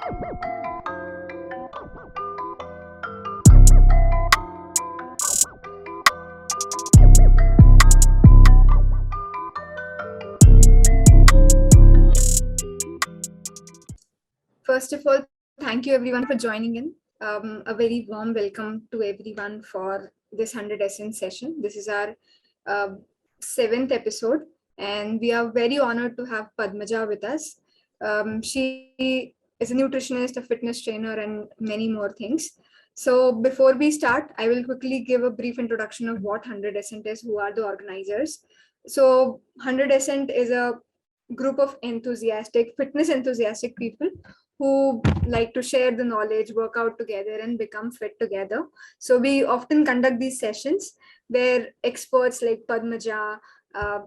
First of all, thank you everyone for joining in. A very warm welcome to everyone for this 100 Essence session. This is our 7th episode, and we are very honored to have Padmaja with us. She is a nutritionist, a fitness trainer, and many more things. So before we start, I will quickly give a brief introduction of what 100 Essence is, who are the organizers. So 100 Essence is a group of fitness enthusiastic people who like to share the knowledge, work out together, and become fit together. So we often conduct these sessions where experts like Padmaja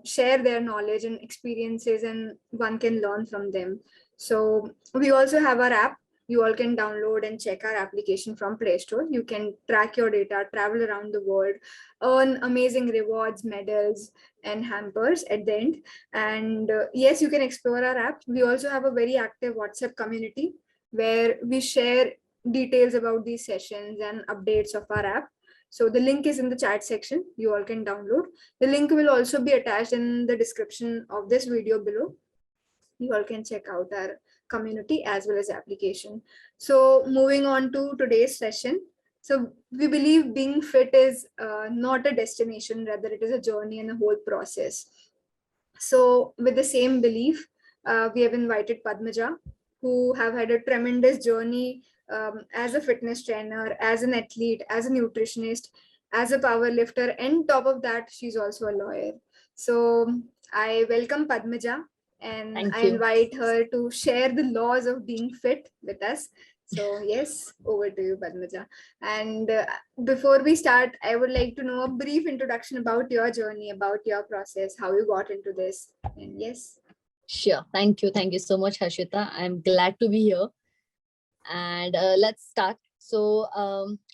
share their knowledge and experiences, and one can learn from them. So we also have our app. You all can download and check our application from Play Store. You can track your data, travel around the world, earn amazing rewards, medals, and hampers at the end. And yes, you can explore our app. We also have a very active WhatsApp community where we share details about these sessions and updates of our app. So the link is in the chat section. You all can download. The link will also be attached in the description of this video below. You all can check out our community as well as application. So moving on to today's session. So we believe being fit is not a destination, rather it is a journey and a whole process. So with the same belief, we have invited Padmaja, who have had a tremendous journey as a fitness trainer, as an athlete, as a nutritionist, as a power lifter, and top of that, she's also a lawyer. So I welcome Padmaja, and I invite her to share the laws of being fit with us. So yes, over to you, Padmaja. And before we start, I would like to know a brief introduction about your journey, about your process, how you got into this. And yes. Sure. Thank you. Thank you so much, Harshita. I'm glad to be here. And let's start. So,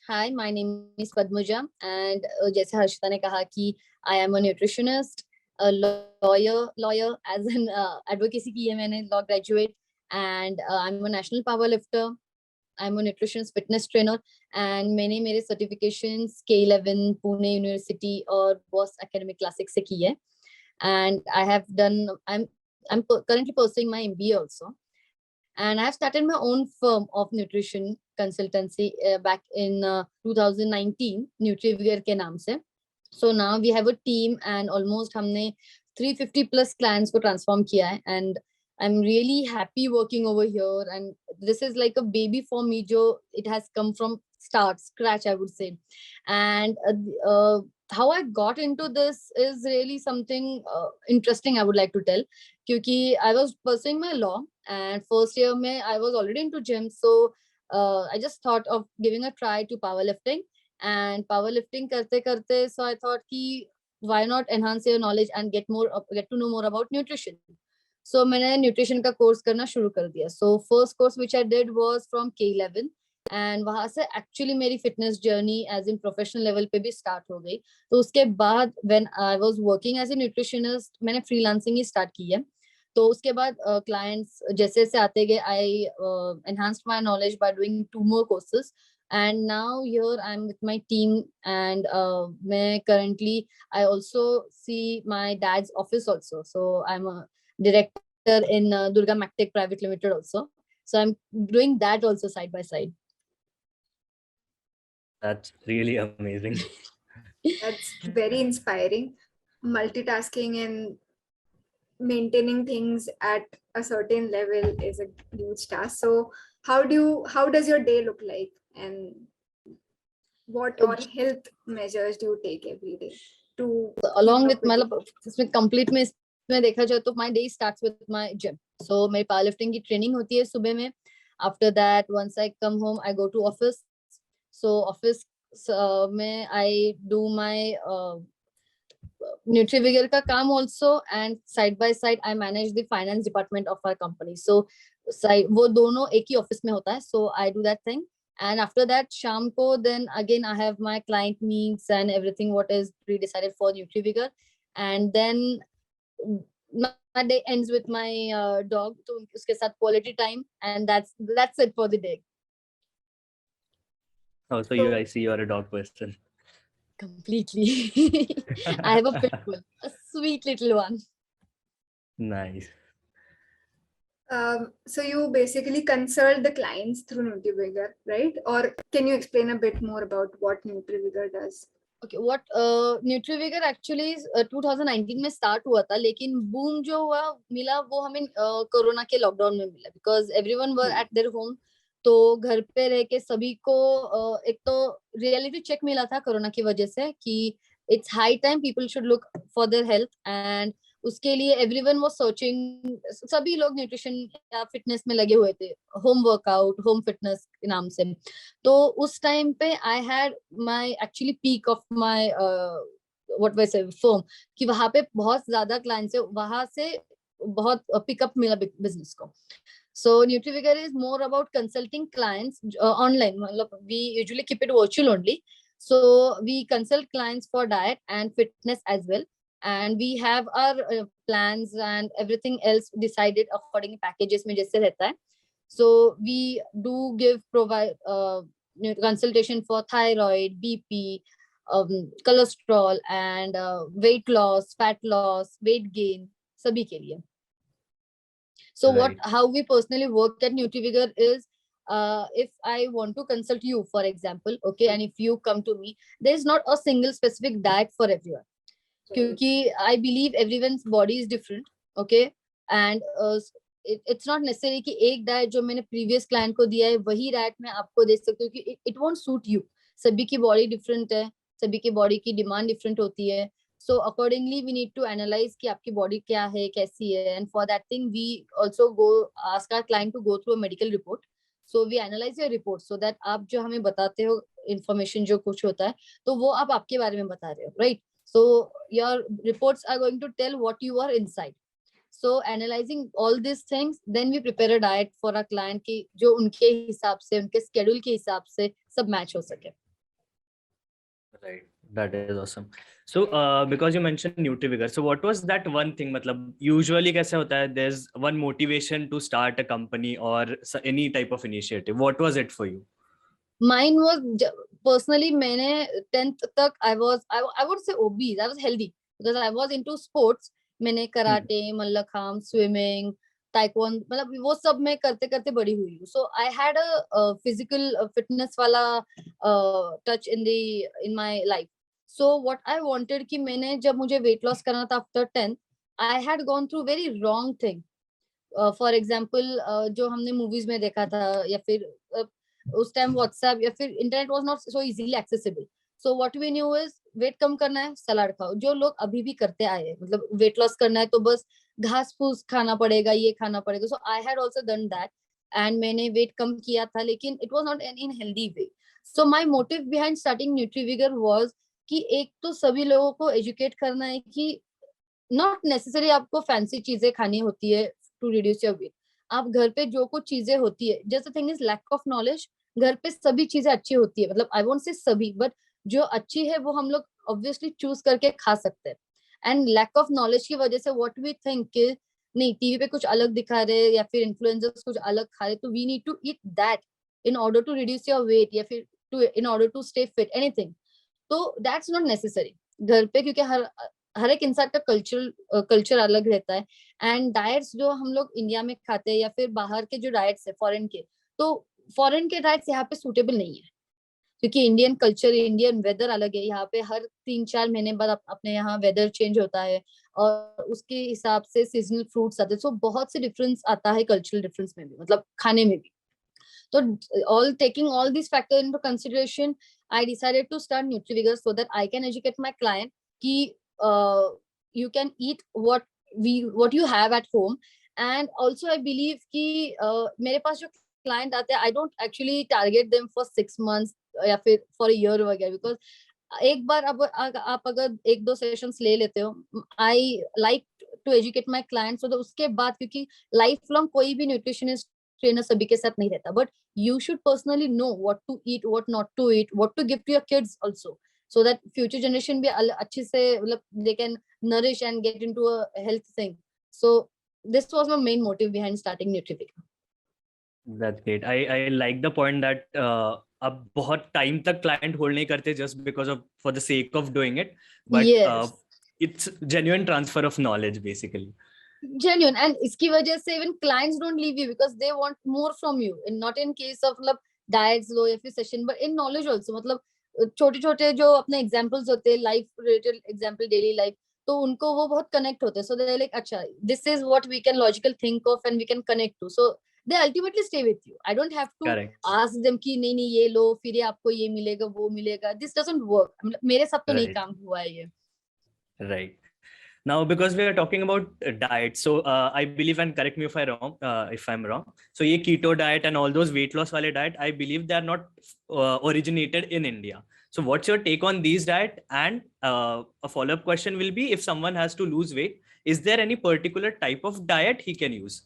hi, my name is Padmaja. And जैसे हर्षिता ने कहा कि I am a nutritionist, a lawyer as an advocacy की है मैंने, law graduate, and I'm a national power lifter. I'm a nutritionist fitness trainer, and मैंने मेरे certifications K11 Pune University और BOSS Academic Classic से की है. And I have done, I'm currently pursuing my MBA also. And I have started my own firm of nutrition consultancy back in 2019, Nutri Vigor के नाम से. So now we have a team and almost हमने 350 plus clients को transform किया है, and I'm really happy working over here. And this is like a baby for me, jo it has come from scratch, I would say. And how I got into this is really something interesting I would like to tell. Because I was pursuing my law, and first year I was already into gym. So I just thought of giving a try to powerlifting. And powerlifting karte karte, so I thought ki why not enhance your knowledge and get to know more about nutrition. So मैंने nutrition का course करना शुरू कर दिया. So first course which I did was from K11, and वहाँ से actually मेरी fitness journey as in professional level पे भी start हो गई. तो उसके बाद when I was working as a nutritionist, मैंने freelancing ही start की है. तो उसके बाद clients जैसे जैसे आते गए, I enhanced my knowledge by doing 2 more courses. And now here I'm with my team, and I also see my dad's office also. So I'm a director in Durga MacTech Private Limited also. So I'm doing that also side by side. That's really amazing. That's very inspiring. Multitasking and maintaining things at a certain level is a huge task. So how does your day look like, and what or health measures do you take every day to along with complete में देखा जाए तो my day starts with my gym. So मेरी powerlifting की training होती है सुबह में. After that, once I come home, I go to office. So office में I do my Nutri Vigor का काम also, and side by side I manage the finance department of our company. So वो दोनों एक ही office में होता है. So I do that thing. And after that, शाम को then again I have my client meets and everything what is pre-decided for Nutri Vigor. And then my day ends with my dog. तो उसके साथ quality time, and that's it for the day. Oh, so you, I see you are a dog person. Completely. I have a pit bull, a sweet little one. Nice. So you basically consult the clients through Nutri Vigor, right? Or can you explain a bit more about what Nutri Vigor does? Okay, what Nutri Vigor actually 2019 में start हुआ था, लेकिन boom जो हुआ मिला वो हमें corona के लॉकडाउन में मिला, because everyone were at their home. तो घर पे रह के सभी को एक तो रियलिटी चेक मिला था कोरोना की वजह से कि it's high time people should look for their health, and उसके लिए everyone was searching. सभी लोग न्यूट्रिशन या फिटनेस में लगे हुए थे, होम वर्कआउट, होम फिटनेस के नाम से. तो उस टाइम पे I had my actually peak of my what was से फर्म, कि वहां पे बहुत ज्यादा क्लाइंट्स है, वहां से बहुत पिकअप मिला बिजनेस को. So NutriVigor is more about consulting clients online. We usually keep it virtual only. So we consult clients for diet and fitness as well. And we have our plans and everything else decided according to packages में जैसे रहता है. So we do provide consultation for thyroid, BP, cholesterol, and weight loss, fat loss, weight gain, सभी के लिए. So Right. how we personally work at NutriVigor is, if I want to consult you, for example, okay, and if you come to me, there is not a single specific diet for everyone. Because I believe everyone's body is different, okay, and it's not necessary कि एक diet जो मैंने previous client को दिया है वही diet मैं आपको दे सकती हूँ, कि it won't suit you. सभी की body different है, सभी की body की demand different होती है. So accordingly we need to analyze कि आपकी body क्या है, कैसी है, and for that thing we also go ask our client to go through a medical report. So we analyze your report so that आप जो हमें बताते हो information जो कुछ होता है तो वो आप आपके बारे में बता रहे हो, right? So your reports are going to tell what you are inside. So analyzing all these things, then we prepare a diet for our client की जो उनके हिसाब से, उनके schedule के हिसाब से सब match हो सके. Right. That is awesome. So because you mentioned NutriVigor, so what was that one thing? मतलब usually कैसे होता है? There's one motivation to start a company or any type of initiative. What was it for you? Mine was personally, मैंने 10th तक I would say obese. I was healthy because I was into sports. मैंने karate, mallakhamb, swimming, taekwondo, मतलब वो सब मैं करते करते बड़ी हुई हूँ. So I had a physical fitness वाला touch in my life. So what I wanted कि मैंने जब मुझे weight loss करना था after 10th, I had gone through very wrong thing. For example, जो हमने movies में देखा था या फिर उस टाइम व्हाट्सएप या फिर internet was not so easily accessible. So what we knew is weight कम करना है, सलाद खाओ, जो लोग अभी भी करते आए हैं. मतलब वेट लॉस करना है तो बस घास फूस खाना पड़ेगा, ये खाना पड़ेगा. So I had also done that and मैंने वेट कम किया था, लेकिन it was not in healthy way. So my motive behind starting Nutrivigor was कि एक तो सभी लोगों को एजुकेट करना है कि नॉट नेसेसरी आपको फैंसी चीजें खानी होती है टू रिड्यूस योर वेट. आप घर पे जो कुछ चीजें होती है, just the thing is lack of knowledge. घर पे सभी चीजें अच्छी होती है, मतलब आई वोंट से सभी, बट जो अच्छी है वो हम लोग ऑब्वियसली चूज करके खा सकते हैं. एंड लैक ऑफ नॉलेज की वजह से व्हाट वी थिंक कि नहीं, टीवी पे कुछ अलग दिखा रहे या फिर इन्फ्लुएंसर्स कुछ अलग खा रहे, तो we need to eat that in order to reduce your weight या फिर in order to stay fit, anything. तो दैट्स नॉट नेसेसरी घर पे, क्योंकि हर एक इंसान का कल्चर अलग रहता है. एंड डाइट्स जो हम लोग इंडिया में खाते हैं या फिर बाहर के जो डाइट्स है फॉरेन के, तो फॉरेन के डाइट्स यहाँ पे सूटेबल नहीं है, क्योंकि इंडियन कल्चर, इंडियन वेदर अलग है. यहाँ पे हर 3-4 महीने बाद अपने यहाँ वेदर चेंज होता है और उसके हिसाब से सीजनल फ्रूट्स आते हैं. सो बहुत से डिफरेंस आता है कल्चरल डिफरेंस में भी, मतलब खाने में भी. So taking all these factors into consideration, I decided to start NutriVigor so that I can educate my client कि you can eat what you have at home. And also I believe कि मेरे पास जो client आते हैं, I don't actually target them for 6 months या फिर for a year वगैरह, because एक बार अब आप अगर 1-2 सेशंस ले लेते हो, I like to educate my clients so that उसके बाद, क्योंकि लाइफ लॉन्ग कोई भी न्यूट्रिशनिस्ट ट्रेनर सभी के साथ नहीं रहता, but you should personally know what to eat, what not to eat, what to give to your kids also, so that future generation भी अच्छे से, मतलब they can nourish and get into a health thing. So this was my main motive behind starting Nutri Vigor. That's great. I like the point that अब बहुत time तक client hold नहीं करते just because of for the sake of doing it, but Yes. it's genuine transfer of knowledge basically. Genuine, and इसकी वजह से even clients don't leave you because they want more from you, and not in case of मतलब diets लो या फिर session, but in knowledge also. मतलब छोटे छोटे जो अपने examples होते हैं, life related example, daily life, तो उनको वो बहुत connect होते हैं. So they're like, अच्छा, this is what we can logical think of and we can connect to. So they ultimately stay with you. I don't have to Correct. ask them कि नहीं नहीं ये लो फिर ये आपको ये मिलेगा वो मिलेगा. This doesn't work. मेरे साथ तो नहीं Right. काम हुआ है ये. Right. Now, because we are talking about diet, so I believe, and correct me if I'm wrong. So, ये keto diet and all those weight loss wale diet, I believe they are not originated in India. So, what's your take on these diet? And a follow-up question will be, if someone has to lose weight, is there any particular type of diet he can use?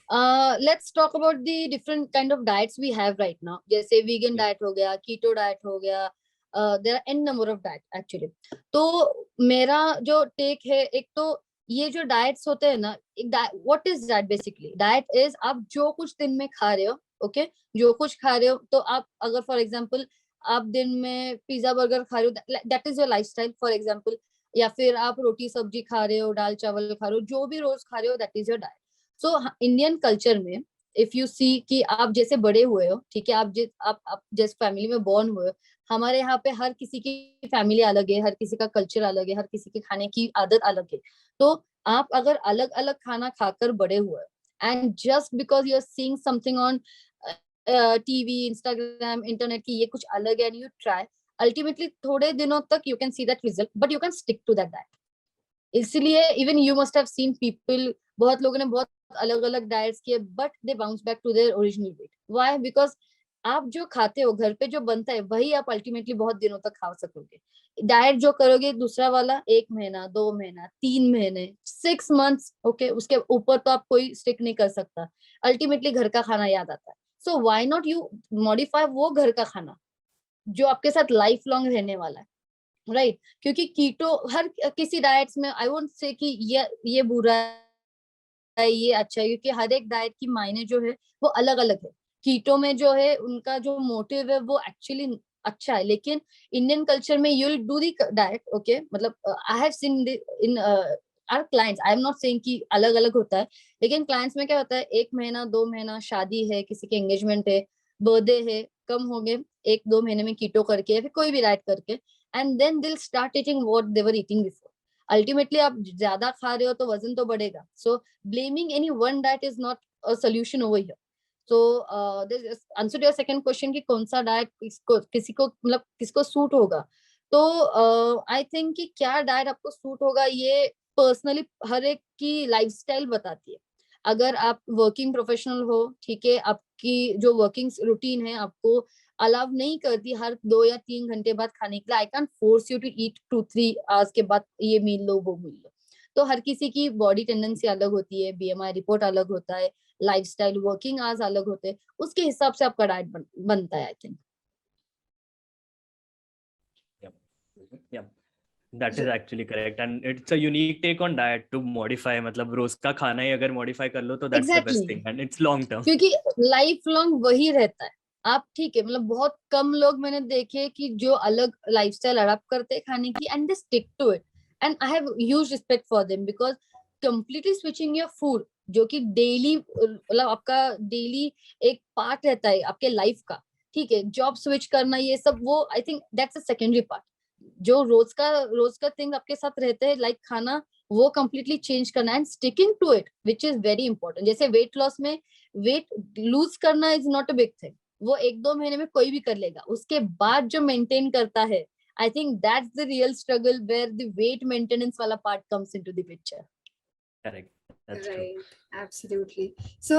Let's talk about the different kind of diets we have right now. जैसे vegan Yeah. diet हो गया, keto diet हो गया. There are n number of diet actually. तो मेरा जो take है, एक तो ये जो diets होते हैं ना, what is that basically? Diet is आप जो कुछ दिन में खा रहे हो, okay? जो कुछ खा रहे हो, तो आप अगर for example आप दिन में पिज्जा बर्गर खा रहे हो, that is your lifestyle for example. या फिर आप रोटी सब्जी खा रहे हो, दाल चावल खा रहे हो, जो भी रोज खा रहे हो, that is your diet. So Indian culture में इफ यू सी कि आप जैसे बड़े हुए हो, ठीक है, आप जिस फैमिली में बॉर्न हुए हो, हमारे यहाँ पे हर किसी की फैमिली अलग है, हर किसी का कल्चर अलग है, हर किसी के खाने की आदत अलग है. तो आप अगर अलग अलग खाना खाकर बड़े हुए and just because you are seeing something on TV, Instagram, internet की ये कुछ अलग है एंड यू ट्राई, अल्टीमेटली थोड़े दिनों तक you can see that result, but you can stick to that diet. इसलिए even you must have seen people, बहुत लोगों ने बहुत अलग अलग डाइट्स किए, but they bounce back to their original weight. Why? Because आप जो खाते हो, घर पे जो बनता है, वही आप अल्टीमेटली बहुत दिनों तक खा सकोगे. डाइट जो करोगे दूसरा वाला, 1 महीना, 2 महीना, 3 महीने, 6 मंथ्स, ओके, उसके ऊपर तो आप कोई स्टिक नहीं कर सकता. अल्टीमेटली घर का खाना याद आता है. So why not you modify वो घर का खाना जो आपके साथ लाइफ लॉन्ग रहने वाला है, राइट? क्योंकि कीटो हर किसी डाइट्स में, आई वोंट से कि ये बुरा है, ये अच्छा है, क्योंकि हर एक डाइट की मायने जो है वो अलग अलग है. कीटो में जो है उनका जो मोटिव है वो एक्चुअली अच्छा है, लेकिन इंडियन कल्चर में you will do the diet, okay, मतलब I have seen in our clients, I am not saying कि अलग अलग होता है, लेकिन क्लाइंट्स में क्या होता है, 1 महीना, 2 महीना, शादी है, किसी के एंगेजमेंट है, बर्थडे है, कम हो गए, 1-2 महीने में कीटो करके या फिर कोई भी डाइट करके, and then they'll start eating what they were eating before. Ultimately आप ज्यादा खा रहे हो तो वजन तो बढ़ेगा. So blaming any one diet is not a solution over here. So answer your second question कि कौन सा डाइट किसी को मतलब किसको सूट होगा, तो आई थिंक कि क्या डाइट आपको सूट होगा ये पर्सनली हर एक की लाइफस्टाइल बताती है. अगर आप वर्किंग प्रोफेशनल हो, ठीक है, आपकी जो वर्किंग रूटीन है आपको अलाउ नहीं करती हर 2 या 3 घंटे बाद खाने के लिए, I can force you to eat 2-3 hours के बाद ये मील लो वो मील लो. तो हर किसी की बॉडी टेंडेंसी अलग होती है, बीएमआई रिपोर्ट अलग होता है, लाइफस्टाइल, वर्किंग आवर्स अलग होते हैं, उसके हिसाब से आपका डाइट बनता है, I think. Yeah, that is actually correct, and it's a unique take on diet to modify. मतलब रोज का खाना ही अगर modify कर लो तो that's the best thing, and it's long term. क्योंकि लाइफ लॉन्ग वही रहता है. आप ठीक है, मतलब बहुत कम लोग मैंने देखे कि जो अलग लाइफस्टाइल अडॉप्ट करते हैं खाने की and they stick to it, and I have huge respect for them, because completely switching your food जो कि डेली मतलब आपका डेली एक पार्ट रहता है आपके लाइफ का, ठीक है, जॉब स्विच करना ये सब, वो आई think that's a secondary part. जो रोज का थिंग आपके साथ रहते हैं लाइक खाना, वो कंप्लीटली चेंज करना and sticking to it, which is very important. जैसे वेट लॉस में वेट लूज करना is not a big thing, वो 1-2 महीने में कोई भी कर लेगा. उसके बाद जो मेंटेन करता है, I think that's the real struggle where the weight maintenance वाला part comes into the picture. Correct, that's true. Right, absolutely. So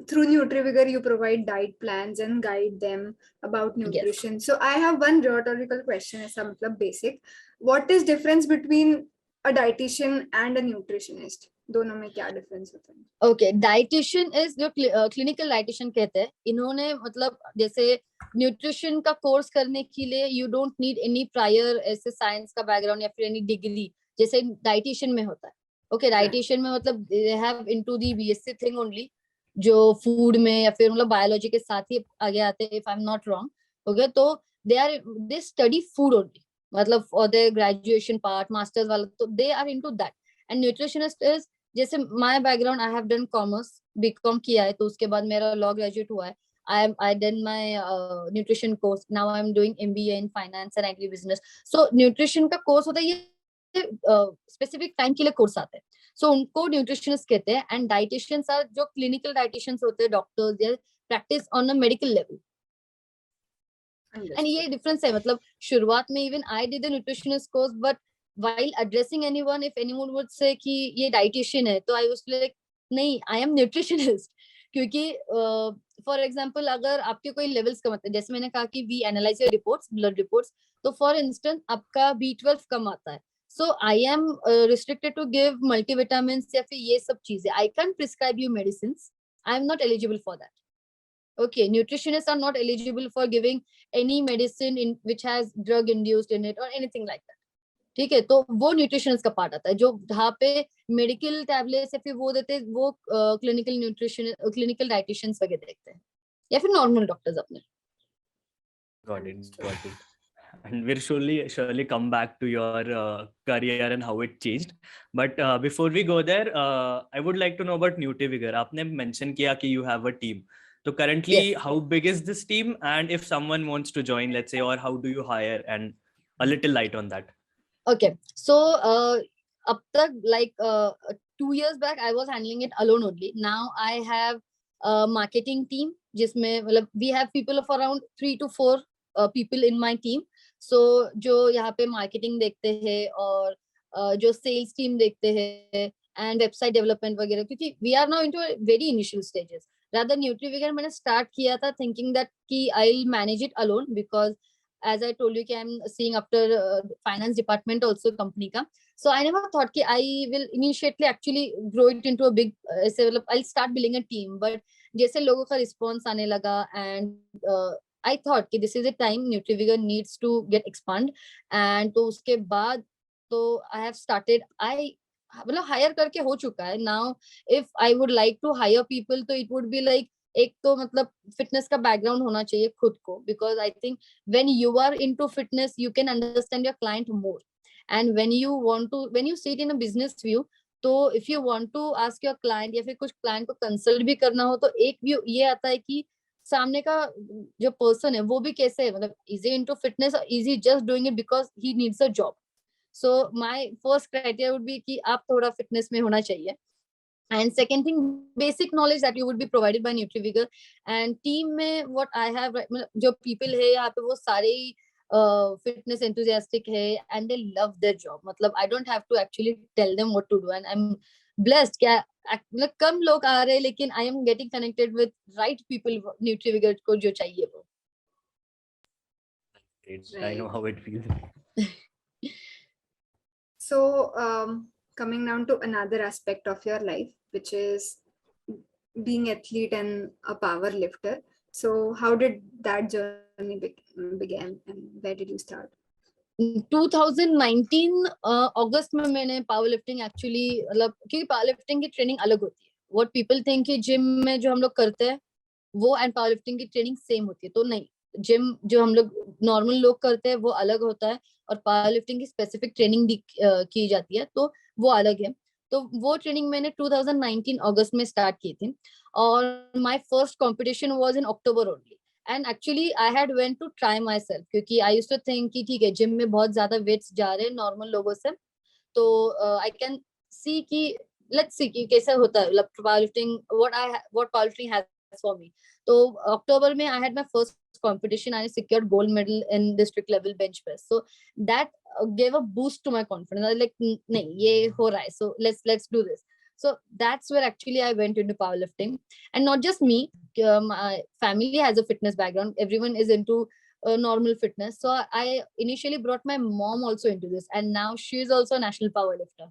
through Nutri Vigor, you provide diet plans and guide them about nutrition. So I have one rhetorical question, ऐसा मतलब basic. What is difference between a dietitian and a nutritionist? दोनों में क्या difference होता है? Okay, dietitian is जो clinical dietitian कहते हैं, इन्होंने मतलब जैसे न्यूट्रिशन का कोर्स करने के लिए you don't need any prior ऐसे साइंस का बैकग्राउंड या फिर एनी डिग्री जैसे डाइटिशियन में होता है. Okay, dietitian में मतलब they have into the BSc thing only, जो food में या फिर मतलब biology के साथ ही आगे आते हैं, if I'm not wrong. Okay, तो they study food only, मतलब for their graduation part, masters वाला, तो they are into that. And nutritionist is, जैसे my background, I have done commerce, BCom किया है, तो उसके बाद मेरा law graduate हुआ है. I done my nutrition course. Now I'm doing MBA in finance and agri business. So nutrition का course होता है, ये स्पेसिफिक टाइम के लिए कोर्स आते हैं, सो उनको न्यूट्रिशनिस्ट कहते हैं. एंड डाइटिशियंस आर जो क्लिनिकल डाइटिशियंस होते हैं, doctors, they practice on a medical level. And ये डिफरेंस है, मतलब शुरुआत में even I did the nutritionist course, but while addressing anyone, if anyone would say कि ये डाइटिशियन है, तो आई वाज लाइक नहीं, आई एम न्यूट्रिशनिस्ट. क्योंकि फॉर एग्जांपल अगर आपके कोई लेवल्स कम आते हैं, जैसे मैंने कहा कि we analyse your reports, blood reports, तो फॉर इंस्टेंस आपका B12 कम आता है, so I am restricted to give multivitamins या फिर ये सब चीजें. I can prescribe you medicine, I am not eligible for that. Okay, nutritionists are not eligible for giving any medicine in which has drug induced in it or anything like that. ठीक है, तो वो nutritionist का part आता है, जो जहाँ पे मेडिकल टैबलेट्स या फिर वो देते हैं, वो क्लिनिकल न्यूट्रिशन, क्लिनिकल डाइटिशियंस वगैरह देखते हैं, या फिर नॉर्मल डॉक्टर्स अपने. Got it. And we'll surely come back to your career and how it changed. But before we go there, I would like to know about Nutri Vigor. आपने mention किया कि you have a team. So currently, Yes. how big is this team? And if someone wants to join, let's say, or how do you hire? And a little light on that. Okay, so up tak like 2 years back I was handling it alone only. Now I have a marketing team, जिसमें मतलब we have people of around 3 to 4 people in my team. So जो यहाँ पे marketing देखते हैं और जो sales team देखते हैं and website development वगैरह, क्योंकि we are now into a very initial stages. Rather Nutri Vigor मैंने start किया था thinking that कि I'll manage it alone, because as I told you, I'm seeing after finance department also company ka. So I never thought कि I will initially actually grow it into a big, I'll start building a team. But जैसे लोगों का response आने लगा, and I thought कि this is a time Nutri Vigor needs to get expand. And तो उसके बाद तो I have started, मतलब hire करके हो चुका है. Now if I would like to hire people, तो it would be like, एक तो मतलब फिटनेस का बैकग्राउंड होना चाहिए खुद को, because I think when you are into fitness you can understand your client more. And when you see it in a business view, तो if you want to ask your client या फिर कुछ client को consult भी करना हो, तो एक व्यू ये आता है कि सामने का जो पर्सन है वो भी कैसे है, मतलब इज ही इनटू फिटनेस और is he just doing it because he needs a job. So my first criteria would be कि आप थोड़ा फिटनेस में होना चाहिए. And second thing, basic knowledge that you would be provided by Nutri Vigor. And team में what I have, जो people है यहाँ पे वो सारे fitness enthusiastic है and they love their job. मतलब I don't have to actually tell them what to do, and I'm blessed क्या मतलब कम लोग आ रहे हैं, लेकिन I am getting connected with right people Nutri Vigor को जो चाहिए वो. I know how it feels. So coming down to another aspect of your life, which is being athlete and a power lifter. So how did that journey begin and where did you start? 2019 अगस्त में मैंने power lifting actually, मतलब क्योंकि power lifting की training अलग होती है. What people think कि gym में जो हम लोग करते हैं वो एंड पावर लिफ्टिंग की ट्रेनिंग सेम होती है, तो नहीं. जिम जो हम लोग नॉर्मल लोग करते हैं वो अलग होता है, और पावर लिफ्टिंग की स्पेसिफिक ट्रेनिंग की जाती है, तो वो अलग है. तो वो ट्रेनिंग मैंने 2019 अगस्त में स्टार्ट की थी, और my first competition was in October only. And actually I had went to try myself, क्योंकि आई यूज्ड टू थिंक कि ठीक है जिम में बहुत ज्यादा वेट्स जा रहे हैं नॉर्मल लोगों से, तो आई कैन सी कि लेट्स सी कि कैसा होता है power lifting, what power lifting has for me. तो अक्टूबर में I had my first competition. I secured gold medal in district level bench press, so that gave a boost to my confidence. I was like nahi ye ho raha hai, so let's do this. So that's where actually I went into powerlifting. And not just me, my family has a fitness background, everyone is into normal fitness, so I initially brought my mom also into this, and now she is also a national powerlifter.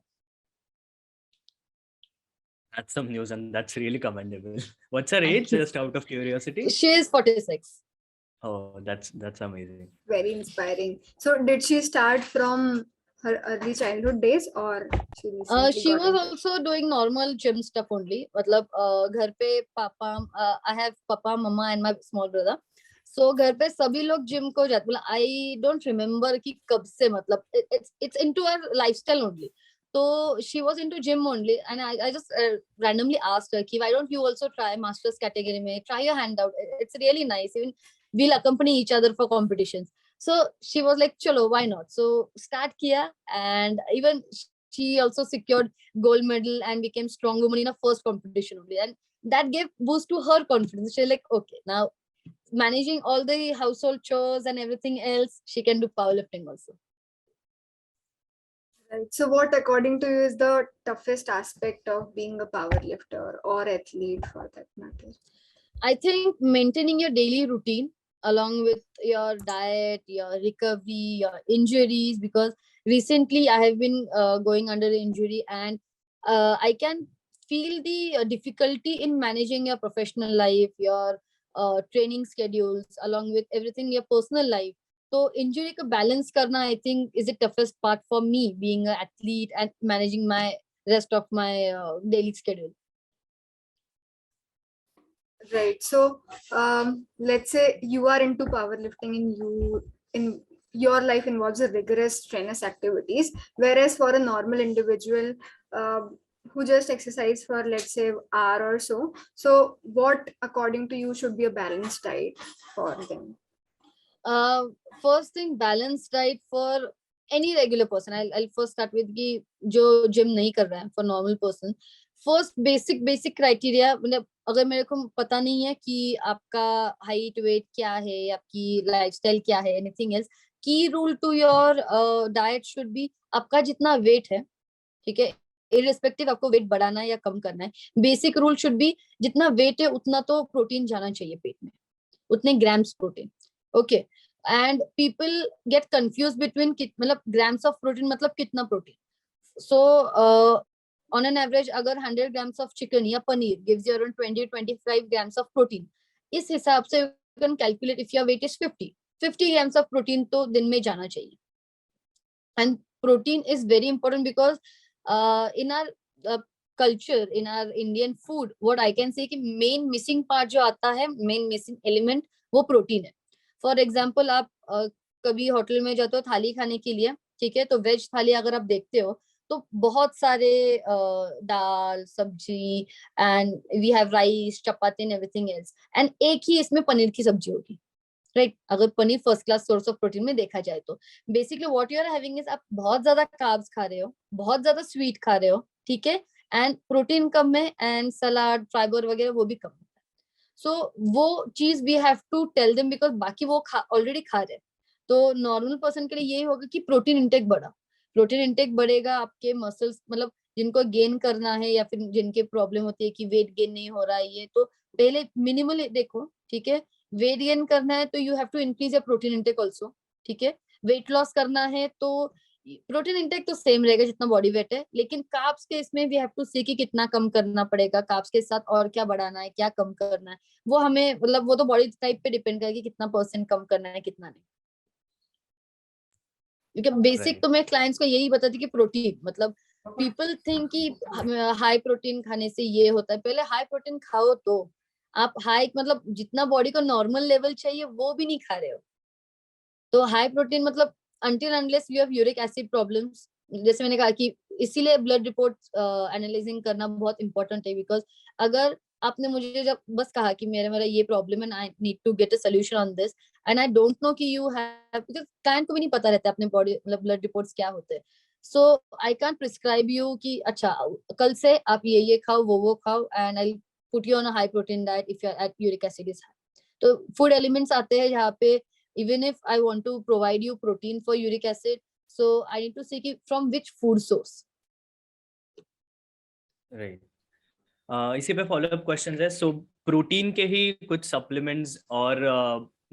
That's some news, and that's really commendable. What's her age, just out of curiosity? She is 46. Oh, that's amazing. Very inspiring. So did she start from her early childhood days, or she recently She got was into it? also doing normal gym stuff only. मतलब घर पे पापा, I have पापा, mama and my small brother. So घर पे सभी लोग gym को जाते, मतलब I don't remember कि कब से, मतलब it's into our lifestyle only. So she was into gym only, and I just randomly asked her कि why don't you also try masters category में, try your hand out, it's really nice, even we'll accompany each other for competitions. So she was like chalo, why not? So start kiya, and even she also secured gold medal and became strong woman in her first competition only, and that gave boost to her confidence. She's like, okay, now managing all the household chores and everything else, she can do powerlifting also. Right. So what, according to you, is the toughest aspect of being a power lifter or athlete for that matter? I think maintaining your daily routine along with your diet, your recovery, your injuries, because recently I have been going under injury, and I can feel the difficulty in managing your professional life, your training schedules, along with everything, your personal life. So injury ka balance karna, I think, is the toughest part for me, being an athlete and managing my rest of my daily schedule. Right. So let's say you are into powerlifting and in your life involves a rigorous strenuous activities, whereas for a normal individual who just exercise for, let's say, hour or so, so what according to you should be a balanced diet for them? First thing, balanced diet for any regular person. I'll first start with कि जो gym नहीं कर रहा है, for normal person. First basic criteria, मतलब अगर मेरे को पता नहीं है कि आपका height weight क्या है, आपकी lifestyle क्या है, anything else, key rule to your diet should be आपका जितना weight है, ठीक है, irrespective आपको weight बढ़ाना है या कम करना है, basic rule should be जितना weight है उतना तो प्रोटीन जाना चाहिए पेट में, उतने grams protein. Okay. And people get confused between मतलब grams of protein मतलब कितना protein. So on an average अगर 100 grams of chicken या paneer gives you around 20-25 grams of protein, इस हिसाब से you can calculate if your weight is 50 grams of protein तो दिन में जाना चाहिए. And protein is very important because in our culture, in our Indian food, what I can say कि main missing part जो आता है, main missing element वो protein है. फॉर एग्जाम्पल आप कभी होटल में जाते हो थाली खाने के लिए, ठीक है, तो वेज थाली अगर आप देखते हो तो बहुत सारे दाल सब्जी and we have rice chapati and everything else, and एक ही इसमें पनीर की सब्जी होगी, राइट. अगर paneer first class source of protein में देखा जाए तो basically what you are having is आप बहुत ज्यादा कार्ब्स खा रहे हो, बहुत ज्यादा स्वीट खा रहे हो, ठीक है, एंड प्रोटीन कम है, एंड सलाद फाइबर वगैरह वो भी कम है. सो वो चीज we have to tell them because बाकी वो ऑलरेडी खा रहे हैं. तो नॉर्मल पर्सन के लिए यही होगा कि प्रोटीन इंटेक प्रोटीन इंटेक बढ़ेगा, आपके मसल्स, मतलब जिनको गेन करना है या फिर जिनके प्रॉब्लम होती है कि वेट गेन नहीं हो रहा है, ये तो पहले मिनिमल देखो, ठीक है. वेट गेन करना है तो you have to increase your protein intake also, ठीक है. वेट लॉस करना है तो प्रोटीन इंटेक तो सेम रहेगा जितना बॉडी वेट है, लेकिन कार्ब्स के इसमें वी हैव टू सी कि कितना कम करना पड़ेगा, कार्ब्स के साथ और क्या बढ़ाना है, क्या कम करना है, वो हमें, मतलब वो तो बॉडी टाइप पे डिपेंड करेगी कितना परसेंट कम करना है कितना नहीं. क्योंकि बेसिक तो मैं क्लाइंट्स को यही बताती कि प्रोटीन, मतलब पीपल थिंक कि हाई प्रोटीन खाने से ये होता है, पहले हाई प्रोटीन खाओ तो आप हाई, मतलब जितना बॉडी को नॉर्मल लेवल चाहिए वो भी नहीं खा रहे हो. तो हाई प्रोटीन मतलब until unless you have uric acid problems, जैसे मैंने कहा कि इसीलिए ब्लड रिपोर्ट एनालाइजिंग करना बहुत इंपॉर्टेंट है. बिकॉज अगर आपने मुझे जब बस कहा कि मेरा मेरा ये प्रॉब्लम है, I need to get a solution on this, and I don't know कि यू हैव, बिकॉज क्लाइंट को भी नहीं पता रहता अपने बॉडी, मतलब ब्लड रिपोर्ट्स क्या होते हैं. So I can prescribe you कि अच्छा कल से आप ये खाओ वो खाओ, and I put you on a high protein diet if your at uric acid is high. तो फूड एलिमेंट्स आते हैं जहाँ पे even if I want to provide you protein for uric acid, so I need to see from which food source. Right. इसी पे follow up questions है. So protein के ही कुछ supplements और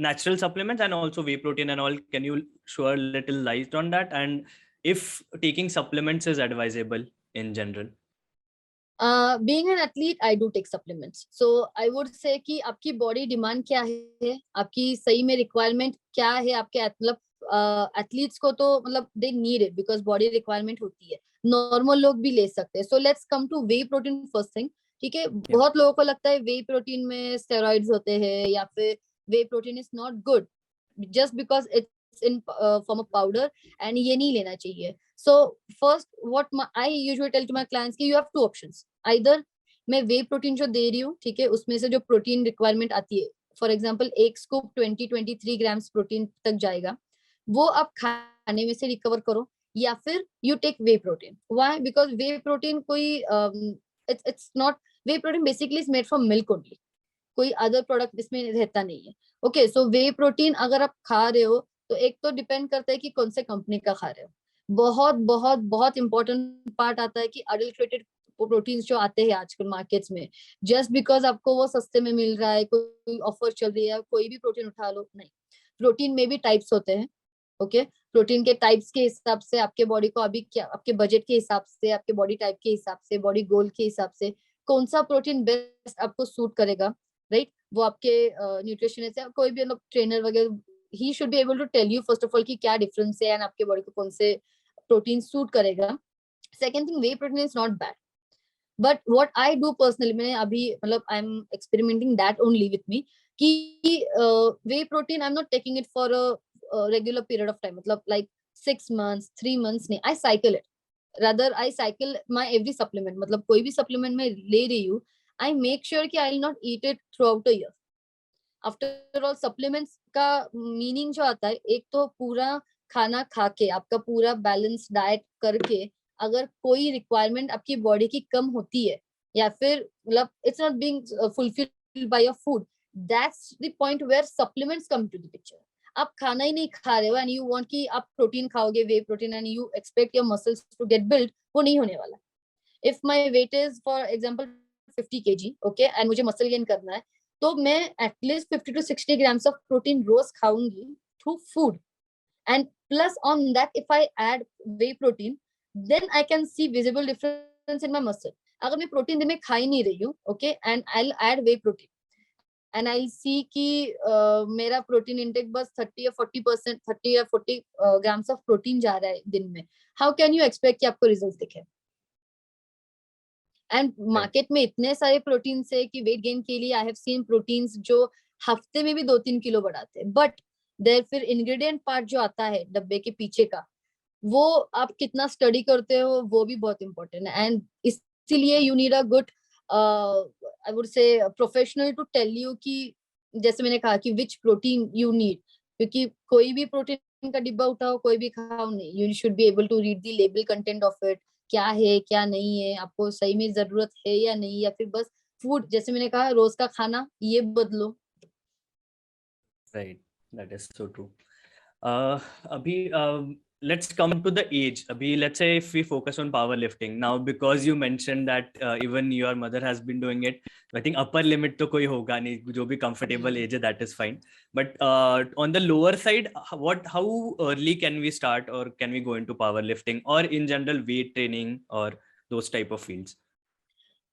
natural supplements and also whey protein and all, can you show a little light on that, and if taking supplements is advisable in general? Being an athlete, I do take supplements. So I would say कि आपकी body demand क्या है, आपकी सही में requirement क्या है, आपके मतलब एथलीट्स को तो मतलब they need it because body requirement होती है, नॉर्मल लोग भी ले सकते हैं. So let's come two way protein first thing. ठीक है, बहुत लोगों को लगता है वे प्रोटीन में स्टेरॉइड्स होते हैं या फिर whey protein is not good just because it's in form of powder and ये नहीं लेना चाहिए. So first what I usually tell to my clients कि you have two options. Either मैं वे प्रोटीन जो दे रही हूँ, ठीक है, उसमें से जो प्रोटीन रिक्वायरमेंट आती है, फॉर एग्जाम्पल एक स्कूप 20-23 ग्राम्स प्रोटीन तक जाएगा, वो आप खाने में से रिकवर करो, या फिर you take whey protein. Why? Because whey protein कोई it's not, whey protein basically is made from milk only, कोई अदर प्रोडक्ट इसमें रहता नहीं है. ओके, सो वे प्रोटीन अगर आप खा रहे हो तो एक तो डिपेंड करता है कि कौन से कंपनी का खा रहे हो. बहुत बहुत बहुत इंपॉर्टेंट पार्ट आता है कि अडल्ट्रेटेड प्रोटीन्स जो आते हैं आजकल मार्केट्स में, जस्ट बिकॉज आपको वो सस्ते में मिल रहा है, कोई ऑफर चल रही है, कोई भी प्रोटीन उठा लो, नहीं. प्रोटीन में भी टाइप्स होते हैं. ओके, प्रोटीन के टाइप्स के हिसाब से आपके बॉडी को अभी क्या, आपके बजट के हिसाब से, आपके बॉडी टाइप के हिसाब से, बॉडी गोल के हिसाब से कौन सा प्रोटीन बेस्ट आपको सूट करेगा, राइट? वो आपके न्यूट्रिशनिस्ट या कोई भी मतलब ट्रेनर वगैरह, ही should be able to tell you first of all कि क्या डिफरेंस है एंड आपके बॉडी को कौन से प्रोटीन सूट करेगा. Second thing, whey protein is not bad, but what I do personally, मैंने अभी मतलब I am experimenting that only with me कि whey protein I am not taking it for a regular period of time, मतलब like 6 months 3 months नहीं, I cycle it. rather I cycle my every supplement, मतलब कोई भी supplement मैं ले रही हूँ, I make sure कि I will not eat it throughout a year. After all, supplements का meaning जो आता है, एक तो पूरा खाना खा के, आपका पूरा बैलेंस डाइट करके, अगर कोई रिक्वायरमेंट आपकी बॉडी की कम होती है या फिर मतलब it's not being fulfilled by your food, that's the point where supplements come to the picture. आप खाना ही नहीं खा रहे हो एंड यू वांट कि आप प्रोटीन खाओगे, whey protein, and you expect your muscles to get build, वो नहीं होने वाला. If my weight is for example 50 kg, okay, and मुझे मसल गेन करना है, तो मैं at least 50 to 60 grams of protein रोज खाऊंगी through food. And plus on that if I add whey protein, then I can see visible difference in my muscle. अगर मैं protein दिन में खा ही नहीं रही हूँ, okay, and I will add whey protein and I'll see कि मेरा प्रोटीन इंटेक बस 30 या 40%, 30 या 40 ग्राम्स ऑफ प्रोटीन जा रहा है दिन में, हाउ कैन यू एक्सपेक्ट कि आपको रिजल्ट दिखे? एंड मार्केट में इतने सारे प्रोटीन है कि वेट गेन के लिए आई हैव सीन प्रोटीन्स जो हफ्ते में भी 2-3 किलो बढ़ाते हैं, बट देयर फिर इंग्रेडिएंट पार्ट जो आता है डब्बे के पीछे का, वो आप कितना स्टडी करते हो वो भी बहुत इंपॉर्टेंट है. एंड इसीलिए you need a good I would say professional to tell you कि जैसे मैंने कहा कि विच प्रोटीन यू नीड, क्योंकि कोई भी प्रोटीन का डिब्बा उठाओ, कोई भी खाओ, नहीं, you should be able to read the label content of it, क्या है क्या नहीं है, आपको सही में जरूरत है या नहीं, या फिर बस फूड, जैसे मैंने कहा रोज का खाना ये बदलो. Right, that is so true. Abhi, let's come to the age. Abhi, let's say if we focus on powerlifting now, because you mentioned that even your mother has been doing it. I think upper limit तो कोई होगा नहीं, जो भी comfortable age है, that is fine. But on the lower side, how early can we start, or can we go into powerlifting, or in general weight training or those type of fields?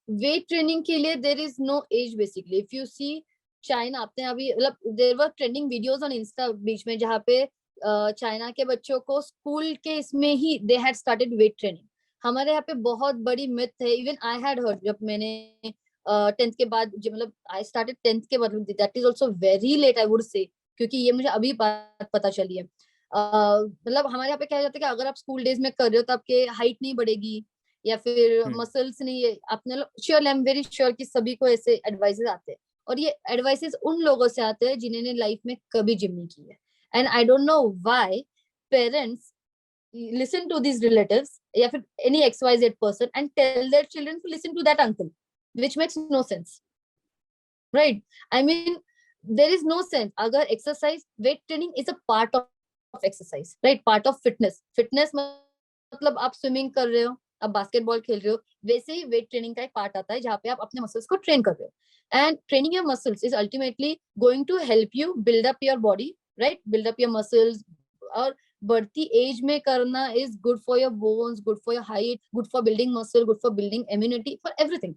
Weight training के लिए there is no age basically. If you see China, आपने अभी मतलब there were trending videos on Insta बीच में, जहाँ पे China के बच्चों को स्कूल के इसमें ही they had started weight training. हमारे यहाँ पे बहुत बड़ी मिथ है, इवन आई हैड हर्ड जब मैंने 10th के बाद, मतलब आई स्टार्टेड 10th के बाद, that is also very late I would say, क्योंकि ये मुझे अभी बात पता चली है. मतलब हमारे यहाँ पे कहा जाता है कि अगर आप स्कूल डेज में कर रहे हो तो आपके हाइट नहीं बढ़ेगी या फिर मसल्स नहीं है. आपने sure, I am very sure कि सभी को ऐसे एडवाइसेस आते हैं, और ये एडवाइसेस उन लोगों से आते हैं जिन्होंने लाइफ में कभी जिम नहीं की है. And I don't know why parents listen to these relatives या फिर any XYZ person and tell their children to listen to that uncle, which makes no sense, right? I mean, there is no sense. अगर exercise, weight training is a part of exercise, right? Part of fitness मतलब आप swimming कर रहे हो, आप basketball खेल रहे हो, वैसे ही वेट ट्रेनिंग का एक पार्ट आता है जहाँ पे आप अपने मसल्स को ट्रेन कर रहे हो. And training your muscles is ultimately going to help you build up your body, right? Build up your muscles. और बढ़ती एज में करना is good for your bones, good for your height, good for building muscle, good for building immunity, for everything.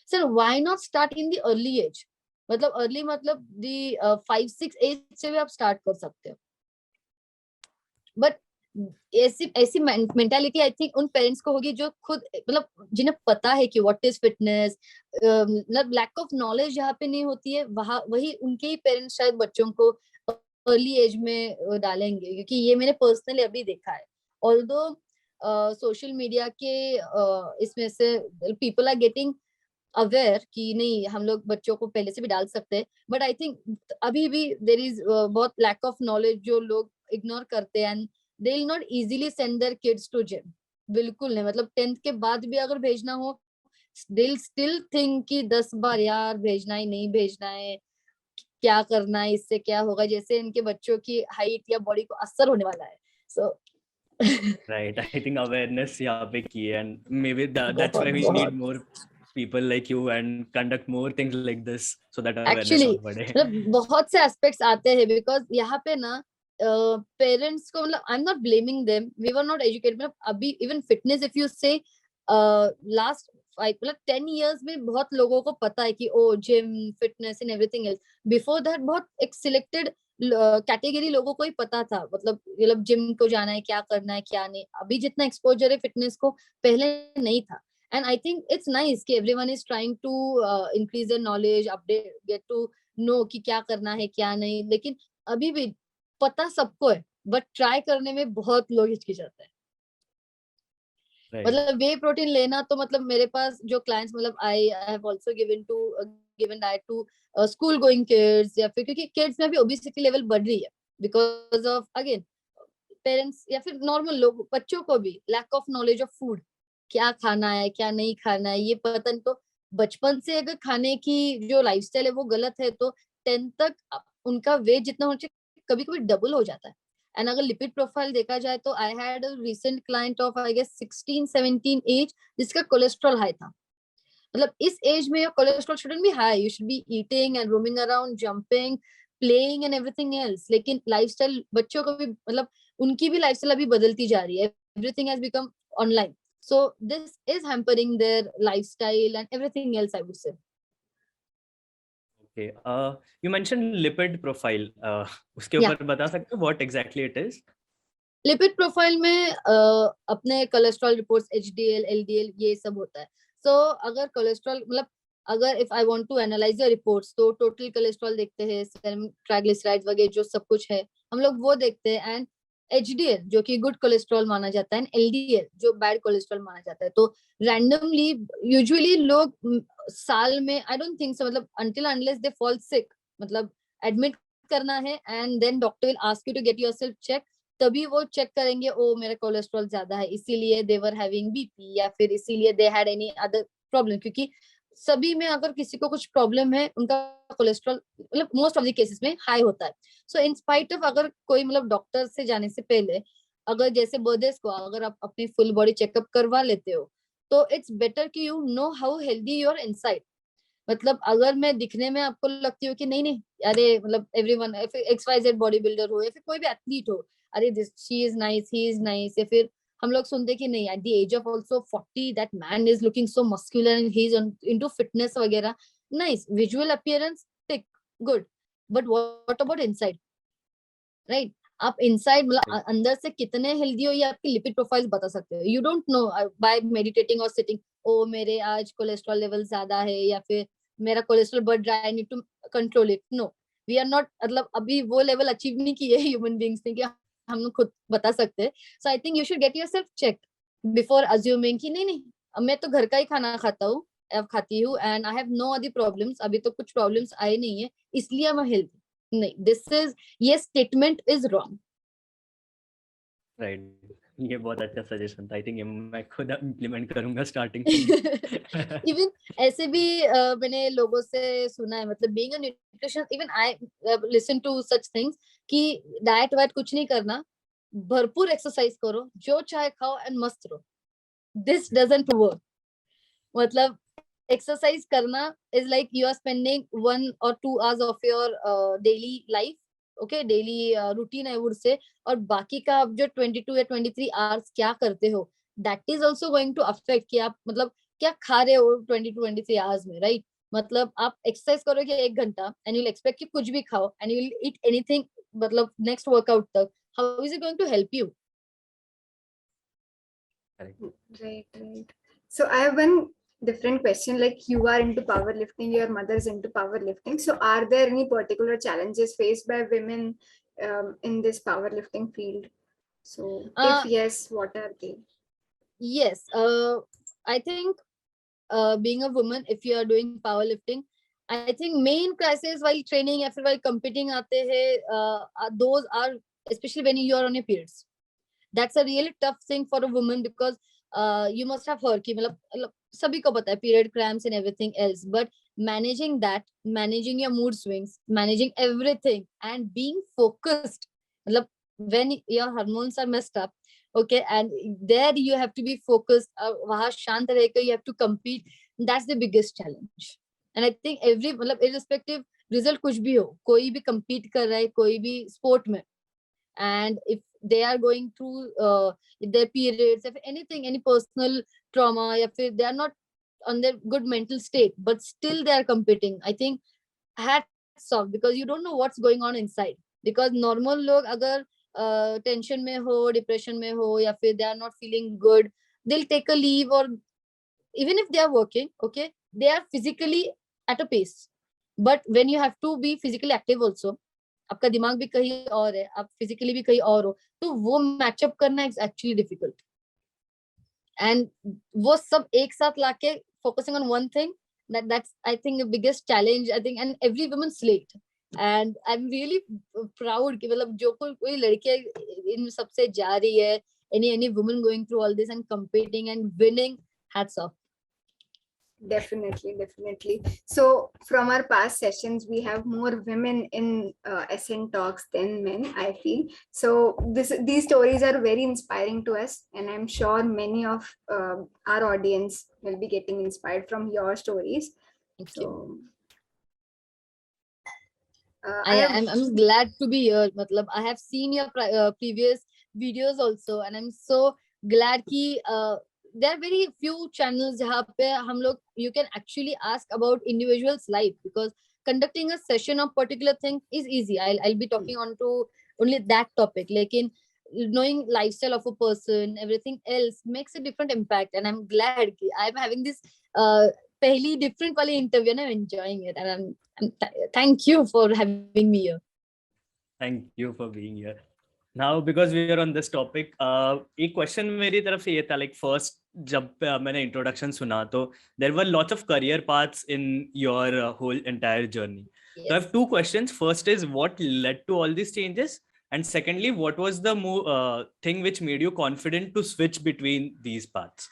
Sir why not start in the early age? मतलब early मतलब the 5-6 as से भी आप start कर सकते हो. But ऐसी ऐसी मेंटालिटी आई थिंक उन पेरेंट्स को होगी जो खुद मतलब जिन्हें पता है कि व्हाट इज फिटनेस, मतलब लैक ऑफ नॉलेज जहाँ पे नहीं होती है वहां वही उनके ही पेरेंट्स शायद बच्चों को अर्ली एज में डालेंगे, क्योंकि ये मैंने पर्सनली अभी देखा है। ऑल्दो सोशल मीडिया के इसमें से पीपल आर गेटिंग अवेयर कि नहीं हम लोग बच्चों को पहले से भी डाल सकते हैं, बट आई थिंक अभी भी देर इज बहुत लैक ऑफ नॉलेज जो लोग इग्नोर करते हैं, and they will not easily send their kids to gym. बिल्कुल नहीं, मतलब 10th के बाद भी अगर भेजना हो दे विल स्टिल थिंक कि 10 बार यार भेजना है नहीं भेजना है, क्या करना है, इससे क्या होगा, जैसे इनके बच्चों की हाइट या बॉडी को असर होने वाला है। सो Right. I think awareness यहाँ पे की है, and maybe that's बहुत why we need बहुत more people like you and conduct more things like this so that awareness actually और बढ़े. मतलब बहुत से एस्पेक्ट्स आते हैं, बिकॉज यहाँ पे ना पेरेंट्स को मतलब I am not blaming them, we were not educated. मतलब अभी even fitness if you say last 5 मतलब 10 इयर्स में बहुत लोगों को पता है कि ओ gym fitness and everything else. Before that बहुत एक सिलेक्टेड कैटेगरी लोगों को ही पता था, मतलब जिम को जाना है, क्या करना है क्या नहीं। अभी जितना एक्सपोजर है फिटनेस को पहले नहीं था, and I think it's nice कि everyone is trying to increase their knowledge, update, get to know कि क्या करना है क्या नहीं। लेकिन अभी भी पता सबको है, बट ट्राई करने में बहुत लोग हिचकिचाते हैं। Right. मतलब वे प्रोटीन लेना तो मतलब मेरे पास जो क्लाइंट्स, मतलब I have also given diet to school going kids, या फिर क्योंकि किड्स में भी ओबेसिटी लेवल बढ़ रही है बिकॉज ऑफ अगेन पेरेंट्स या फिर नॉर्मल लोग, बच्चों को भी lack of knowledge of food, क्या खाना है क्या नहीं खाना है ये पता नहीं। तो बचपन से अगर खाने की जो लाइफस्टाइल है वो गलत है तो 10th तक उनका वेट जितना होना चाहिए कभी कभी डबल हो जाता है। एंड अगर लिपिड प्रोफाइल देखा जाए तो I had a recent client of I guess 16-17 age जिसका कोलेस्ट्रॉल हाई था। मतलब इस एज में your cholesterol shouldn't be high, you should be eating and roaming around, jumping, playing and everything else. लेकिन lifestyle बच्चों को भी मतलब उनकी भी लाइफस्टाइल अभी बदलती जा रही है, everything has become online, so this is hampering their lifestyle and everything else I would say. Okay. You mentioned lipid profile. उसके Yeah, ऊपर बता सकते हो what exactly it is? Lipid profile में अपने कोलेस्ट्रॉल रिपोर्ट्स एचडीएल एलडीएल ये सब होता है। सो अगर कोलेस्ट्रॉल मतलब अगर if I want to analyze your reports तो टोटल कोलेस्ट्रॉल देखते हैं, सेरम ट्राइग्लिसराइड्स वगैरह जो सब कुछ है हम लोग वो देखते हैं, एंड एचडीएल जो कि गुड कोलेस्ट्रॉल माना जाता है, एंड एलडीएल जो बैड कोलेस्ट्रॉल माना जाता है। तो रैंडमली यूजुअली लोग साल में आई डोंट थिंक सो, मतलब until unless they fall sick, मतलब एडमिट करना है and then doctor will ask you to get yourself check, तभी वो चेक करेंगे ओ मेरा कोलेस्ट्रॉल ज्यादा है इसीलिए दे वर हैविंग बीपी, या फिर इसीलिए they had any other problem. क्योंकि सभी में अगर किसी को कुछ प्रॉब्लम है उनका कोलेस्ट्रॉल मतलब मोस्ट ऑफ द केसेस में हाई होता है। सो इन स्पाइट ऑफ अगर कोई मतलब डॉक्टर से जाने से पहले अगर जैसे बर्थडे को अगर आप अपनी फुल बॉडी चेकअप करवा लेते हो तो इट्स बेटर कि you know how healthy you are inside. मतलब अगर मैं दिखने में आपको लगती हूँ कि नहीं नहीं अरे मतलब एवरीवन XYZ बॉडी बिल्डर हो या फिर कोई भी एथलीट हो, अरे this she is nice he is nice, या फिर हम लोग सुनते कि नहीं at the age of also 40 that man is looking so muscular and he is into fitness वगैरह, नाइस विजुअल अपीयरेंस टिक good, but what about inside, right? आप इनसाइड मतलब अंदर से कितने हेल्दी हो ये आपकी लिपिड प्रोफाइल बता सकते हो। You don't know by meditating और सिटिंग ओ मेरे आज कोलेस्ट्रॉल लेवल ज्यादा है या फिर मेरा कोलेस्ट्रॉल बढ़ रहा है I need to control it. No, we are not, मतलब अभी वो लेवल अचीव नहीं किए ह्यूमन बींग्स ने कि हम लोग खुद बता सकते हैं। So I think you should get yourself check before assuming कि नहीं नहीं मैं तो घर का ही खाना खाता हूँ खाती हूँ and I have no other problems, अभी तो कुछ प्रॉब्लम्स आए नहीं है इसलिए मैं हेल्दी। नहीं, दिस इज ये स्टेटमेंट इज रॉन्ग। Right. ये बहुत अच्छा सजेशन था। आई थिंक ये मैं खुद इम्प्लीमेंट करूंगा स्टार्टिंग से। इवन ऐसे भी मैंने लोगों से सुना है, मतलब being a nutrition even I listen to such things कि डाइट वाइट कुछ नहीं करना, भरपूर एक्सरसाइज करो, जो चाहे खाओ एंड मस्त रहो। This doesn't work. मतलब एक्सरसाइज करना is like you are spending 1 or 2 hours of your daily life, okay daily routine I would say, और बाकी का आप जो 22 या 23 आवर्स क्या करते हो that is also going to affect कि आप मतलब क्या खा रहे हो 22-23 आवर्स में, राइट? मतलब आप एक्सरसाइज करोगे 1 घंटा एंड यू एक्सपेक्ट कि कुछ भी खाओ and you will eat anything मतलब नेक्स्ट वर्कआउट तक, how is it going to help you? Right. So I have one different question. Like, you are into powerlifting, your mother is into powerlifting. So are there any particular challenges faced by women in this powerlifting field? So if yes, what are they? Yes, I think being a woman, if you are doing powerlifting, I think main crisis while training या फिर while competing आते हैं, those are especially when you are on your periods. That's a really tough thing for a woman because you must have heard कि मतलब सभी को पता है period cramps and everything else, but managing that, managing your mood swings, managing everything and being focused, मतलब when your hormones are messed up, okay, and there you have to be focused, वहाँ शांत रहकर you have to compete. That's the biggest challenge. And I think every मतलब irrespective result कुछ भी हो, कोई भी compete कर रहा है कोई भी sport में, and if they are going through their periods, if anything, any personal trauma, if they are not on their good mental state but still they are competing, I think hats off, because you don't know what's going on inside. Because normal log agar tension mein ho, depression mein ho, या फिर they are not feeling good, they'll take a leave, or even if they are working, okay, they are physically at a pace. But when you have to be physically active also, आपका दिमाग भी कहीं और है, आप physically भी कहीं और हो, तो वो मैचअप करना इज एक्चुअली डिफिकल्ट. एंड वो सब एक साथ लाके focusing on one thing, that's I think the biggest challenge, I think, and every woman slate. And I'm really proud कि मतलब जो कोई लड़के इन सबसे जा रही है, any woman going through all this and competing and winning, hats off. Definitely. So from our past sessions, we have more women in Ascent talks than men, I feel. So these stories are very inspiring to us, and I'm sure many of our audience will be getting inspired from your stories. Thank so you. I'm glad to be here. मतलब I have seen your previous videos also, and I'm so glad कि there are very few channels जहाँ पे हम लोग you can actually ask about individuals' life, because conducting a session of particular thing is easy. I'll be talking on to only that topic. लेकिन knowing lifestyle of a person, everything else makes a different impact, and I'm glad कि I'm having this पहली different वाली interview, and I'm enjoying it, and thank you for having me here. Thank you for being here. Now, because we are on this topic, एक question मेरी तरफ से ये था, like first जब मैंने introduction सुना तो there were lots of career paths in your whole entire journey. Yes. So I have two questions. First is what led to all these changes, and secondly, what was the thing which made you confident to switch between these paths?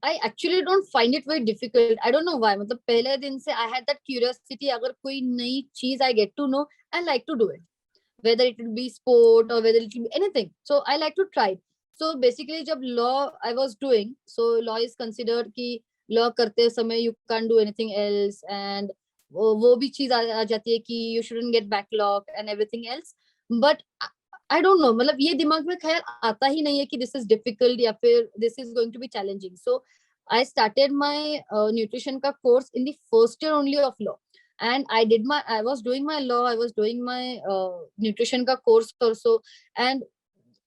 I actually don't find it very difficult. I don't know why. मतलब पहले दिन से I had that curiosity. अगर कोई नई चीज I get to know, I like to do it. Whether it will be sport or whether it will be anything. So I like to try. So basically जब law I was doing, so law is considered कि law करते समय you can't do anything else, and वो भी चीज आ जाती है कि you shouldn't get backlog and everything else. But I don't know, मतलब ये दिमाग में ख्याल आता ही नहीं है कि this is difficult या फिर this is going to be challenging. So I started my nutrition का course in the first year only of law. And I was doing my law, I was doing my nutrition ka course also, and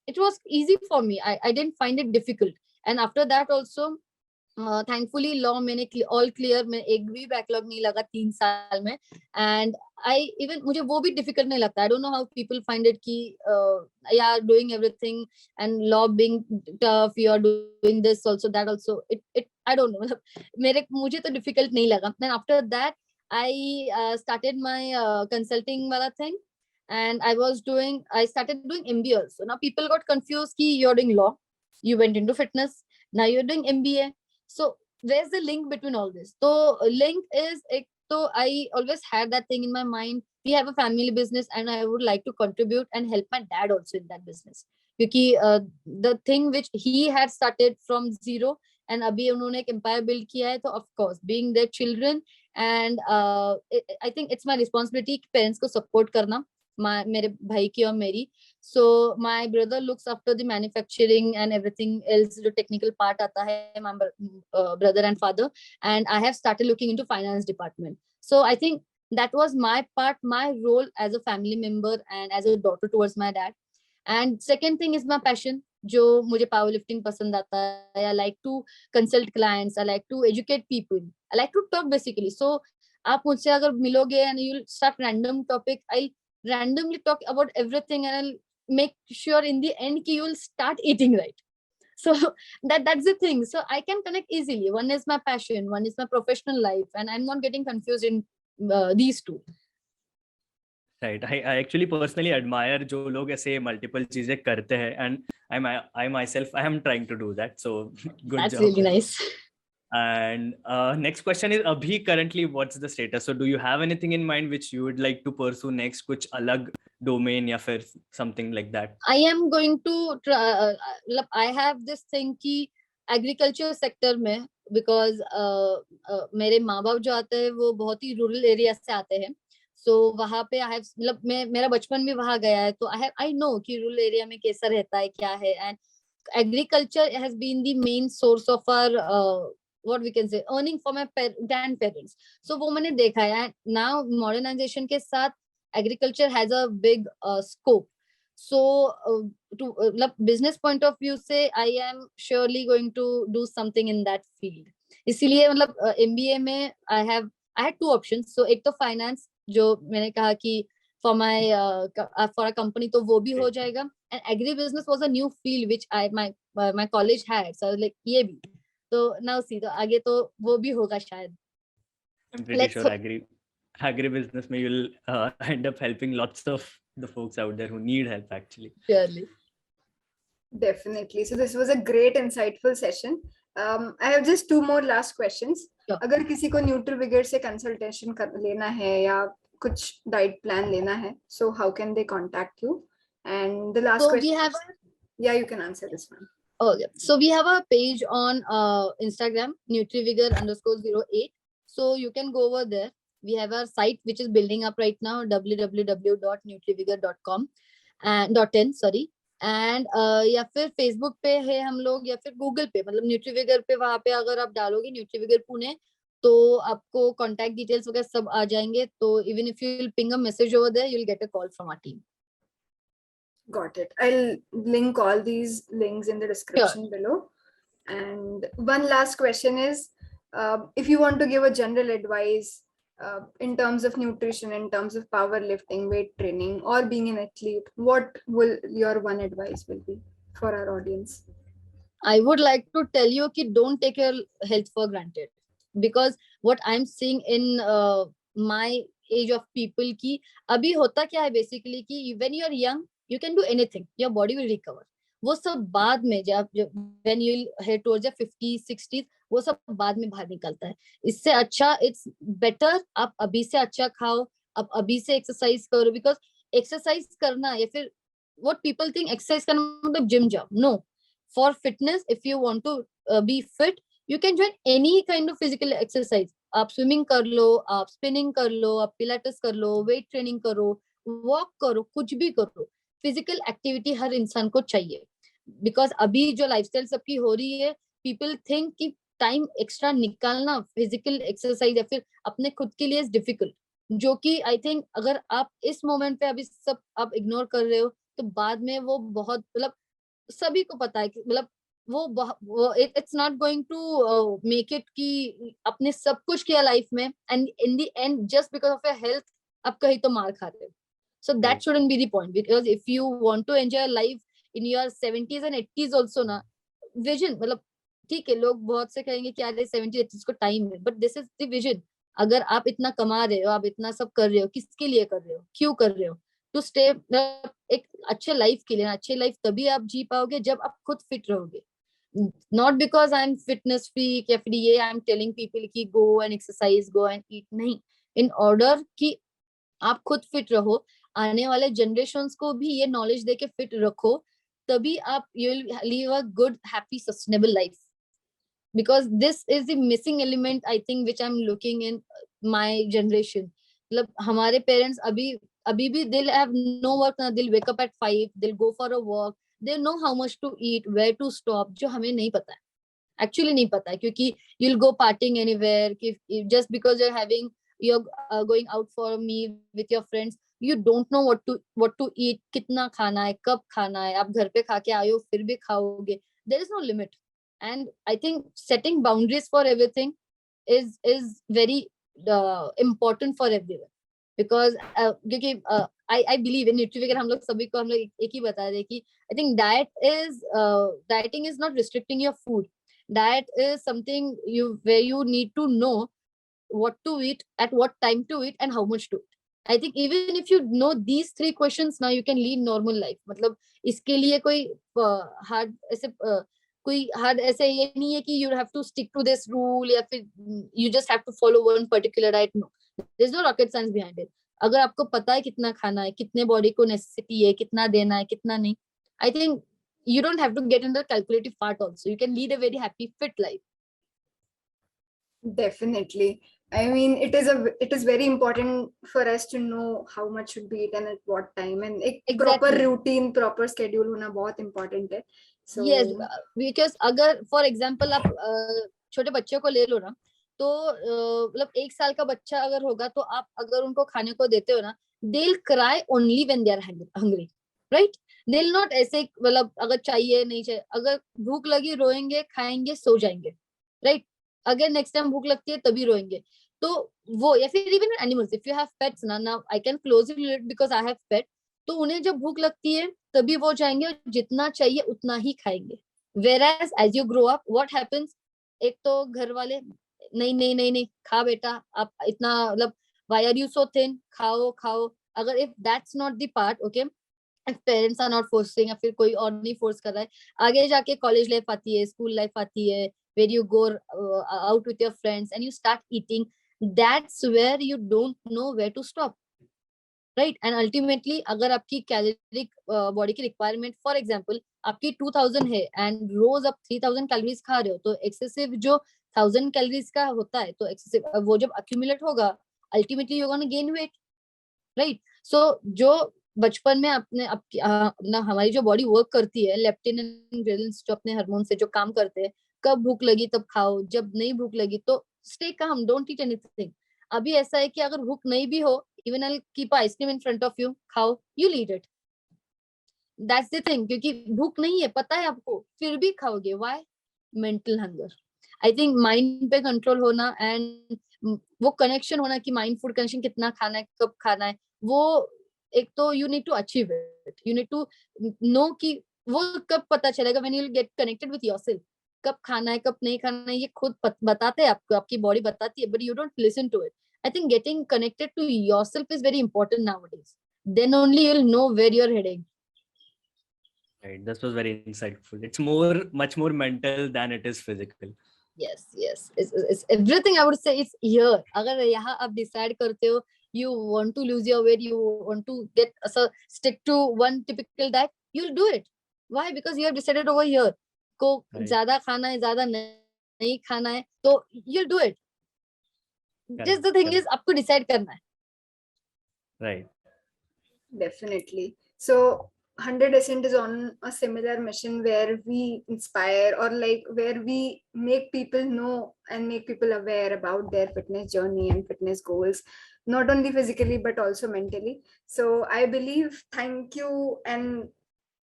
it was easy for me. I didn't find it difficult. And after that also, thankfully law मैंने all clear, मैं एक भी backlog नहीं लगा 3 साल में. And I even मुझे वो भी difficult नहीं लगता. I don't know how people find it कि yeah, doing everything and law being tough, you are doing this also, that also. It I don't know. मुझे तो difficult नहीं लगा. Then after that I started my consulting wala thing, and I started doing MBA. So now people got confused कि you're doing law, you went into fitness, now you're doing MBA. So where's the link between all this? So link is so I always had that thing in my mind. We have a family business, and I would like to contribute and help my dad also in that business. Because the thing which he had started from zero, and अभी उन्होंने एक empire build किया है, तो of course being their children, and I think it's my responsibility parents को support करना, मेरे भाई की और मेरी. So my brother looks after the manufacturing and everything else, जो technical part आता है, my brother and father, and I have started looking into finance department. So I think that was my part, my role as a family member and as a daughter towards my dad. And second thing is my passion, जो मुझे powerlifting पसंद आता है. I like to consult clients, I like to educate people, I like to talk basically. So आप मुझसे अगर मिलोगे and you'll start random topic, I'll randomly talk about everything and I'll make sure in the end कि you'll start eating right. So that's the thing. So I can connect easily. One is my passion, one is my professional life, and I'm not getting confused in these two. Right. I actually personally admire जो लोग ऐसे multiple चीजें करते हैं, and I myself I am trying to do that. So good That's job. really nice. And next question is अभी currently what's the status? So do you have anything in mind which you would like to pursue next? कुछ अलग domain या फिर something like that? I am going to try, I have this thing कि agriculture sector में, because मेरे माँ बाप जो आते हैं वो बहुत ही rural area से आते हैं. So वहाँ पे I have, मतलब मेरा बचपन भी वहाँ गया है, तो I know कि rural area में कैसा रहता है, क्या है. And agriculture has been the main source of our what we can say earning for my grandparents. So वो मैंने देखा है. And now modernization के साथ agriculture has a big scope. So to business point of view से I am surely going to do something in that field. इसीलिए मतलब MBA में I had two options. So एक तो finance, जो मैंने कहा कि for a company तो वो भी हो जाएगा. And agri business was a new field which my college had. So I was like ये भी. तो now see, तो आगे तो वो भी होगा शायद. I'm pretty sure agri business में you'll end up helping lots of the folks out there who need help actually. Surely. Definitely. So this was a great insightful session. I have just two more last questions. Sure. अगर किसी को Nutri Vigor से consultation लेना है या कुछ diet plan लेना है, so how can they contact you? And the last question. Yeah, you can answer this one. Oh, yeah. So we have a page on Instagram, NutriVigor_08. So you can go over there. We have our site which is building up right now, www.nutrivigor.com and .in, sorry. And या फिर Facebook पे है हम लोग, या फिर Google पे, मतलब NutriVigor पे, वहाँ पे अगर आप डालोगे NutriVigor पुणे तो आपको contact details वगैरह सब आ जाएंगे. तो even if you'll ping a message over there, you'll get a call from our team. Got it. I'll link all these links in the description below. And one last question is, if you want to give a general advice in terms of nutrition, in terms of powerlifting, weight training, or being an athlete, what will your one advice will be for our audience? I would like to tell you कि don't take your health for granted, because what I'm seeing in my age of people कि अभी होता क्या है basically कि when you're young you can do anything, your body will recover. वो सब बाद में जब when you head towards your 50s 60s वो सब बाद में बाहर निकलता है. इससे अच्छा it's better आप अभी से अच्छा खाओ, आप अभी से exercise करो, because exercise करना या फिर what people think exercise करना मतलब gym जाओ. No, for fitness, if you want to be fit, you can join any kind of physical exercise. आप swimming कर लो, आप spinning कर लो, आप pilates कर लो, weight training करो, walk करो, कुछ भी करो. फिजिकल एक्टिविटी हर इंसान को चाहिए, बिकॉज अभी जो लाइफस्टाइल सबकी हो रही है, पीपल थिंक कि टाइम एक्स्ट्रा निकालना फिजिकल एक्सरसाइज या फिर अपने खुद के लिए डिफिकल्ट, जो कि आई थिंक अगर आप इस मोमेंट पे अभी सब आप इग्नोर कर रहे हो तो बाद में वो बहुत, मतलब सभी को पता है कि मतलब वो it's not going to make it कि आपने सब कुछ किया लाइफ में and in the end just because of your health आप कहीं तो मार खा रहे हो. So that shouldn't be the point, because if you want to enjoy life in your 70s and 80s also ना, vision, मतलब ठीक है लोग बहुत से कहेंगे कि यार 70s 80s को टाइम है, but this is the vision. अगर आप इतना कमा रहे हो, आप इतना सब कर रहे हो, किसके लिए कर रहे हो, क्यों कर रहे हो? To stay एक अच्छे लाइफ के लिए. अच्छे लाइफ तभी आप जी पाओगे जब आप खुद फिट रहोगे. Not because I'm fitness freak या फिर ये I'm telling people कि go and exercise, go and eat, नहीं. In order कि आप खुद फिट रहो, आने वाले जनरेशंस को भी ये नॉलेज देके फिट रखो, तभी आप you will live a good happy sustainable life, because this is the missing element I think which I am looking in my generation. मतलब हमारे पेरेंट्स अभी भी दिल हैव नो वर्क ना, दिल wake up at 5, they'll go for a walk, they know how much to eat, where to stop, जो हमें नहीं पता है, एक्चुअली नहीं पता है, क्योंकि you will go partying anywhere, just because you are having you're going out for a meal with your friends, you don't know what to eat, kitna khana hai, kab khana hai, aap ghar pe kha ke aaye ho fir bhi khaoge, there is no limit. And I think setting boundaries for everything is very important for everyone, because क्योंकि I believe in Nutri Vigor हम लोग सभी को हम लोग एक ही बता रहे कि I think dieting is not restricting your food. Diet is something where you need to know what to eat, at what time to eat, and how much to eat. I think even if you know these three questions, now you can lead normal life. मतलब इसके लिए कोई hard ऐसे कोई hard ऐसे ये नहीं है कि you have to stick to this rule या फिर you just have to follow one particular diet. No, there's no rocket science behind it. अगर आपको पता है कितना खाना है, कितने बॉडी को नेसेसिटी है, कितना देना है, कितना नहीं, I think you don't have to get into the calculative part also. You can lead a very happy, fit life. Definitely. I mean, it is very important for us to know how much should be eaten at what time, and एक proper routine, proper schedule होना बहुत important है. So yes, because अगर for example आप छोटे बच्चों को ले लो ना, तो मतलब 1 साल का बच्चा अगर होगा तो आप अगर उनको खाने को देते हो ना, they'll cry only when they are hungry, right? They'll not ऐसे मतलब अगर चाहिए नहीं चाहिए, अगर भूख लगी रोएंगे, खाएंगे, सो जाएंगे, right? अगर नेक्स्ट टाइम भूख लगती है तभी रोएंगे. तो वो या फिर even animals, if you have pets ना, I can closely relate because I have pet, तो उन्हें जब भूख लगती है तभी वो जाएंगे और जितना चाहिए उतना ही खाएंगे. whereas as you grow up what happens, एक तो घर वाले नहीं नहीं नहीं नहीं खा बेटा, आप इतना मतलब why are you so thin, खाओ खाओ. अगर if that's not the part, okay, if parents are not forcing या फिर कोई और नहीं फोर्स कर रहा है, आगे जाके कॉलेज लाइफ आती है, स्कूल लाइफ आती है, where you go out with your friends and you start eating, that's where you don't know where to stop, right? And ultimately अगर आपकी कैलोरी बॉडी की रिक्वायरमेंट फॉर एग्जांपल आपकी 2000 है and रोज आप 3000 कैलोरीज खा रहे हो, तो एक्सेसिव जो 1000 कैलोरीज का होता है, तो एक्सेसिव वो जब अक्यूमुलेट होगा, ultimately you gonna gain weight, right? So जो बचपन में अपने अपना हमारी जो बॉडी वर्क करती है, लेप्टिन एंड ग्रेलिन्स जो अपने हार्मोन से जो काम करते हैं, कब भूख लगी तब खाओ, जब नहीं भूख लगी तो stay calm, don't eat anything. अभी ऐसा है कि अगर भूख नहीं भी हो, even I keep ice cream in front of you, खाओ, you eat it. That's the thing, क्योंकि भूख नहीं है पता है आपको, फिर भी खाओगे. Why? Mental hunger. I think mind पे कंट्रोल होना एंड वो कनेक्शन होना कि माइंड फूड कनेक्शन कितना खाना है, कब खाना है, वो एक तो you need to achieve it. You need to know कि वो कब पता चलेगा, when you will get connected with yourself. कब खाना है कब नहीं खाना है ये खुद बताते हैं आपको, आपकी बॉडी बताती है, but you don't listen to it. I think getting connected to yourself is very important nowadays. Then only you'll know where you're heading. Right, this was very insightful. It's much more mental than it is physical. Yes, yes. It's everything. I would say it's here. अगर यहाँ आप decide करते हो, you want to lose your weight, you want to stick to one typical diet, you'll do it. Why? Because you have decided over here. को ज़्यादा खाना है, ज़्यादा नहीं खाना है, तो you'll do it. Just the thing is, आपको decide करना है. Right. Definitely. So 100 Ascent is on a similar mission where we inspire, or like where we make people know and make people aware about their fitness journey and fitness goals, not only physically but also mentally. So I believe, thank you, and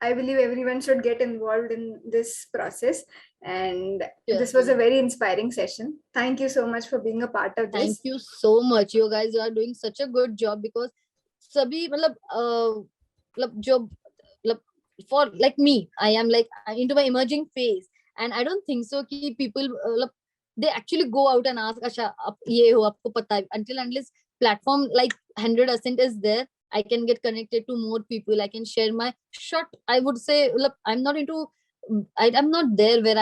I believe everyone should get involved in this process. And this was a very inspiring session. Thank you so much for being a part of this. Thank you so much. You guys are doing such a good job, because सभी मतलब जो for like me, I am like into my emerging phase, and I don't think so कि people they actually go out and ask, अच्छा आप ये हो, आपको पता है, until unless platform like 100 Ascent is there, I can get connected to more people. I can share my short, I would say, I'm not into, I'm not there where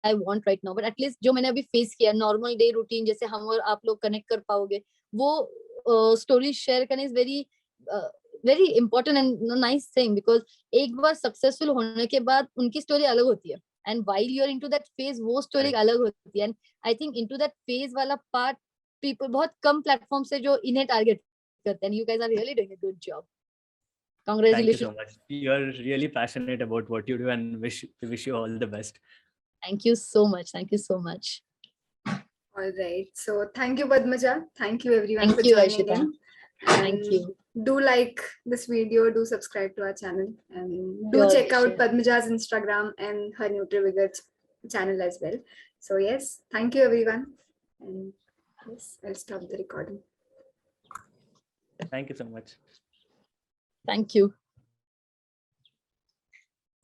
I want right now, but at least जो मैंने अभी face किया, normal day routine जैसे हम और आप लोग connect कर पाओगे, वो story share करना is very important and nice thing, because एक बार successful होने के बाद उनकी story अलग होती है, and while you're into that phase वो story अलग होती है. And I think into that phase वाला part people बहुत कम platform से जो इन्हें target करते हैं. You guys are really doing a good job. Congratulations. Thank you so much. You're really passionate about what you do, and wish you all the best. Thank you so much. Thank you so much. All right. So thank you, Padmaja. Thank you everyone Thank for you, joining Harshita. in. Thank And you. do like this video, do subscribe to our channel, and do Sure, check out sure. Padmaja's Instagram and her Nutri Vigor channel as well. So yes, thank you everyone. And yes, I'll stop the recording. Thank you so much. Thank you.